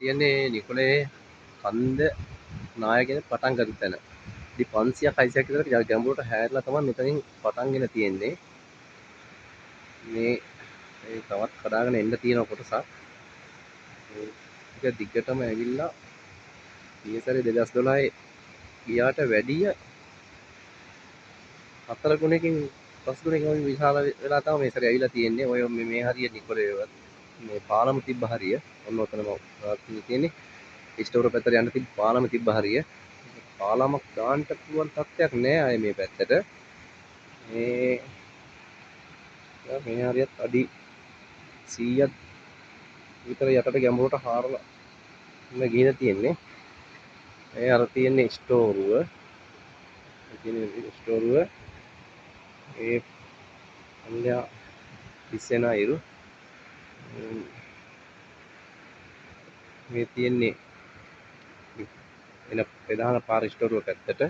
තියන්නේ නිකොලේ කන්ද නායකයන් පටන් ගන්න තැන. ඉතින් 500ක් 600ක් විතර ගැඹුරට හැරලා තමයි මෙතනින් පටන්ගෙන තියෙන්නේ. මේ තවත් කඩාගෙන එන්න තියෙන කොටසක්. ඒක දිගටම ඇවිල්ලා ඊයේ සැරේ 2012 ගියාට වැඩිය 4 ගුණයකින් 5 ගුණයකින් වගේ විශාල වෙලා තමයි මේ සැරේ ඇවිල්ලා තියෙන්නේ. ඔය මේ හරිය නිකොලේ මේ පාලම තිබ්බ හරිය. ඔන්න ඔතනම තියෙන්නේ. ඉස්ටෝර පැත්තට යන්න තිබ්බ පාලම තිබ්බ හරිය. පාලමක් දාන්න පුළුවන් තත්ත්වයක් නෑ අය මේ පැත්තට. මේ මේ හරියත් අඩි 100ක් විතර යටට ගැඹුරට හාරලා ඉන්න ගිහින් තියෙන්නේ. මේ අර තියෙන්නේ ස්ටෝරුව. ස්ටෝරුව ඒ අන්‍යා ඉස්සෙන අයුරු මේ තියෙන්නේ එන ප්‍රධාන පාර ස්ටෝරුව පැත්තට.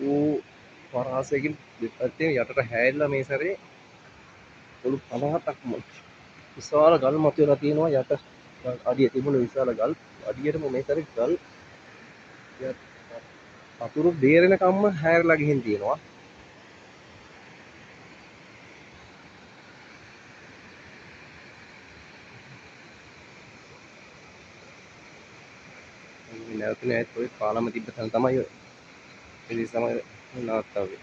ඌ පරාසයකින් දෙපැත්තේ යටට හැරිලා මේ සැරේ පොළු 50ක්ම විශාල ගල් මතුවලා තියෙනවා යට අඩිය තිබුණු විශාල ගල් අඩියටම මේ සැරේ ගල් වතුර බේරෙනකම්ම හැරිලා ගිහින් තියෙනවා. නැවතුනේ ඔය පාලම තිබ්බ තැන තමයි ඔය. ඒ නිසා තමයි නවත්තාවේ.